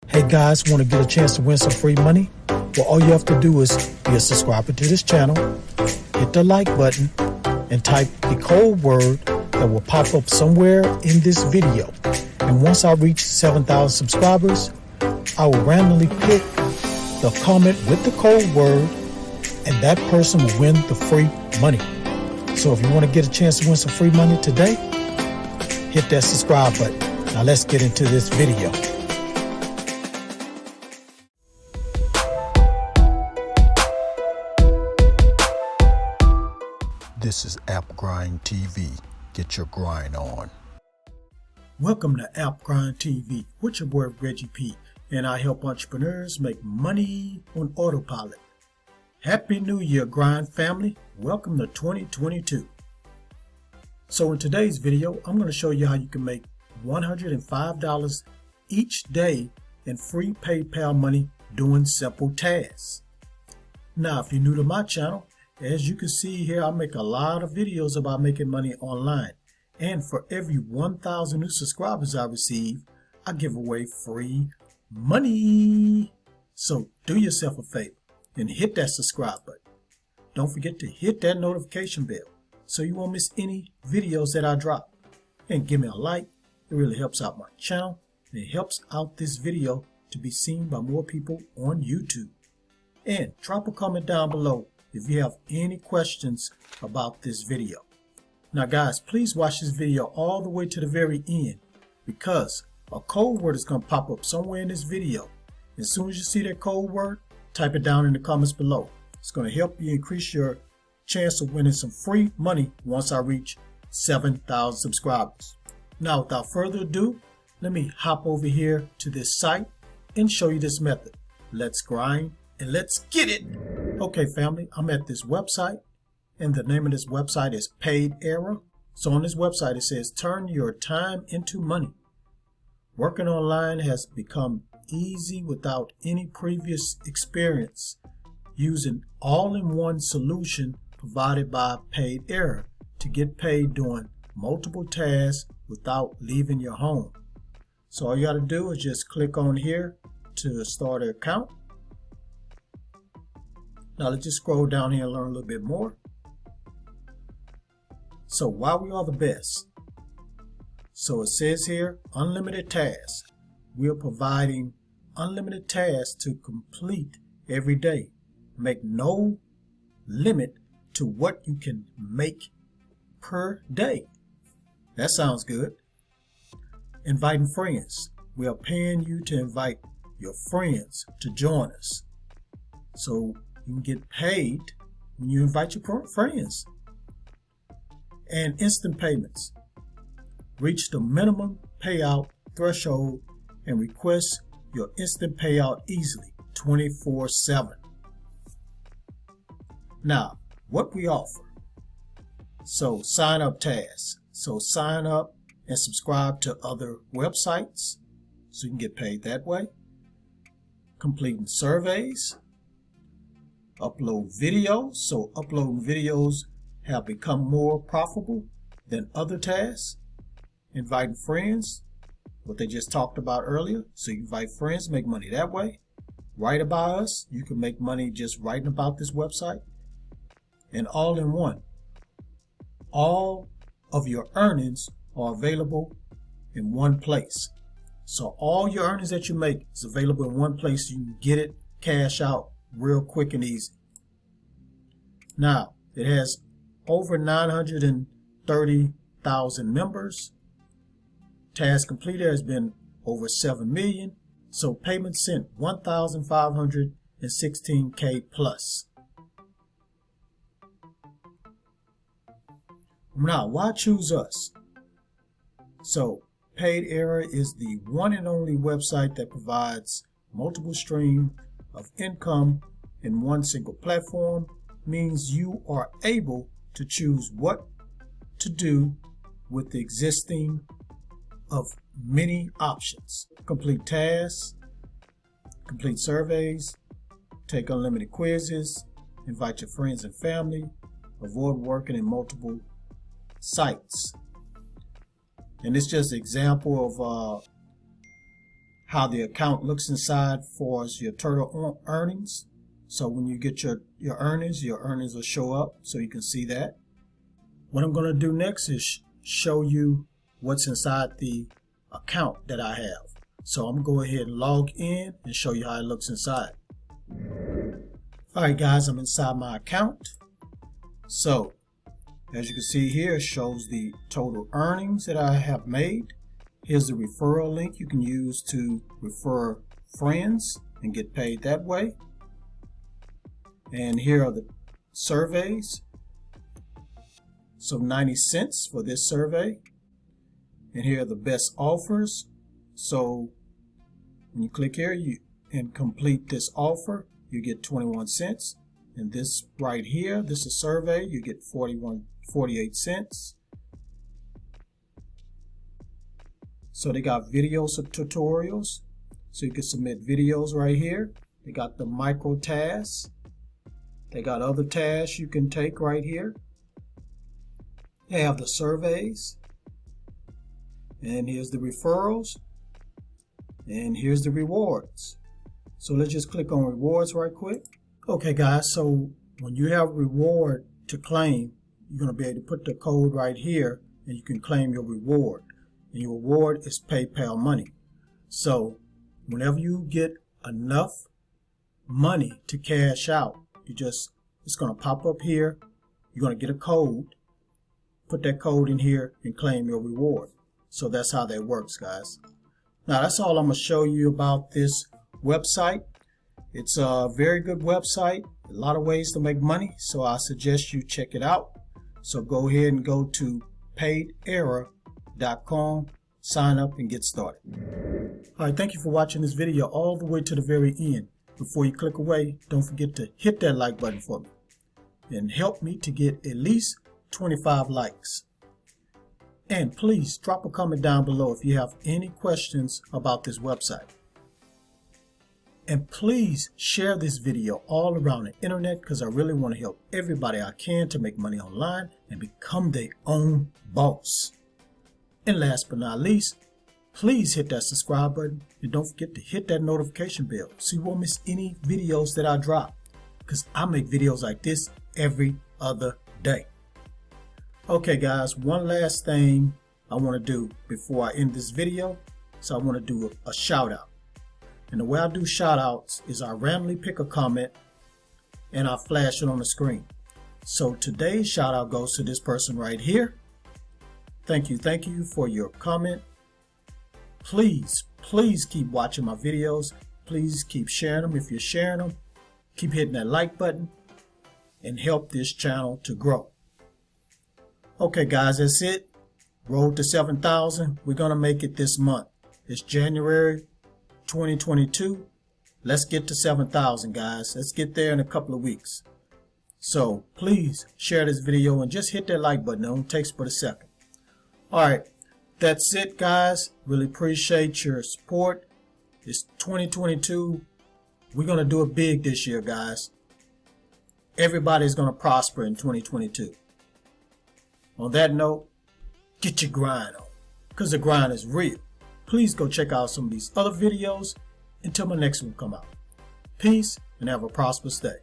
Hey guys, want to get a chance to win some free money? Well, all you have to do is be a subscriber to this channel, hit the like button, and type the code word that will pop up somewhere in this video. And once I reach 7,000 subscribers, I will randomly pick the comment with the code word, and that person will win the free money. So if you want to get a chance to win some free money today, hit that subscribe button. Now let's get into this video. This is AppGrind TV. Get your grind on. Welcome to AppGrind TV with your boy Reggie P, and I help entrepreneurs make money on autopilot. Happy New Year, Grind family. Welcome to 2022. So in today's video, I'm going to show you how you can make $105 each day in free PayPal money doing simple tasks. Now, if you're new to my channel, as you can see here, I make a lot of videos about making money online. And for every 1,000 new subscribers I receive, I give away free money. So do yourself a favor and hit that subscribe button. Don't forget to hit that notification bell so you won't miss any videos that I drop. And give me a like. It really helps out my channel. And it helps out this video to be seen by more people on YouTube. And drop a comment down below if you have any questions about this video. Now guys, please watch this video all the way to the very end, because a code word is going to pop up somewhere in this video. As soon as you see that code word, type it down in the comments below. It's going to help you increase your chance of winning some free money once I reach 7,000 subscribers. Now without further ado, let me hop over here to this site and show you this method. Let's grind and let's get it. Okay family, I'm at this website, and the name of this website is Paid Era. So on this website it says turn your time into money. Working online has become easy without any previous experience, using all-in-one solution provided by Paid Era to get paid doing multiple tasks without leaving your home. So all you got to do is just click on here to start an account. Now let's just scroll down here and learn a little bit more. So why we are the best. So it says here, unlimited tasks. We are providing unlimited tasks to complete every day. Make no limit to what you can make per day. That sounds good. Inviting friends. We are paying you to invite your friends to join us. So you can get paid when you invite your friends. And instant payments. Reach the minimum payout threshold and request your instant payout easily, 24/7. Now, what we offer. So sign up tasks. So sign up and subscribe to other websites so you can get paid that way. Completing surveys. Upload videos. So uploading videos have become more profitable than other tasks. Inviting friends, what they just talked about earlier. So you invite friends, make money that way. Write about us. You can make money just writing about this website. And all in one. All of your earnings are available in one place. So all your earnings that you make is available in one place. You can get it, cash out real quick and easy. Now, it has over 930,000 members. Task completed has been over 7 million. So payments sent 1,516K plus. Now, why choose us? So Paid Era is the one and only website that provides multiple streams of income in one single platform. Means you are able to choose what to do with the existing of many options. Complete tasks, complete surveys, take unlimited quizzes, invite your friends and family, avoid working in multiple sites. And it's just an example of how the account looks inside for your total earnings. So when you get your earnings will show up so you can see that. What I'm going to do next is show you what's inside the account that I have. So I'm going to go ahead and log in and show you how it looks inside. Alright guys, I'm inside my account. So as you can see here, it shows the total earnings that I have made. Here's the referral link you can use to refer friends and get paid that way. And here are the surveys. So 90 cents for this survey. And here are the best offers. So when you click here and complete this offer, you get 21 cents. And this right here, this is survey, you get 48 cents. So they got videos of tutorials. So you can submit videos right here. They got the micro tasks. They got other tasks you can take right here. They have the surveys. And here's the referrals. And here's the rewards. So let's just click on rewards right quick. Okay guys, so when you have reward to claim, you're going to be able to put the code right here and you can claim your reward. And your reward is PayPal money. So whenever you get enough money to cash out, it's going to pop up here. You're going to get a code, put that code in here and claim your reward. So that's how that works, guys. Now that's all I'm going to show you about this website. It's a very good website, a lot of ways to make money, so I suggest you check it out. So go ahead and go to paidera.com, sign up and get started. Alright, thank you for watching this video all the way to the very end. Before you click away, don't forget to hit that like button for me and help me to get at least 25 likes. And please drop a comment down below if you have any questions about this website. And please share this video all around the internet because I really want to help everybody I can to make money online and become their own boss. And last but not least, please hit that subscribe button and don't forget to hit that notification bell so you won't miss any videos that I drop, because I make videos like this every other day. Okay guys, one last thing I want to do before I end this video. So I want to do a shout out. And the way I do shout outs is I randomly pick a comment and I flash it on the screen. So today's shout out goes to this person right here. Thank you for your comment. Please keep watching my videos. Please keep sharing them. If you're sharing them, keep hitting that like button and help this channel to grow. Okay guys, that's it. Road to 7,000. We're going to make it this month. It's January 2022. Let's get to 7,000 guys. Let's get there in a couple of weeks. So please share this video and just hit that like button. It only takes but a second. Alright, that's it guys. Really appreciate your support. It's 2022. We're going to do it big this year guys. Everybody's going to prosper in 2022. On that note, get your grind on, because the grind is real. Please go check out some of these other videos until my next one come out. Peace and have a prosperous day.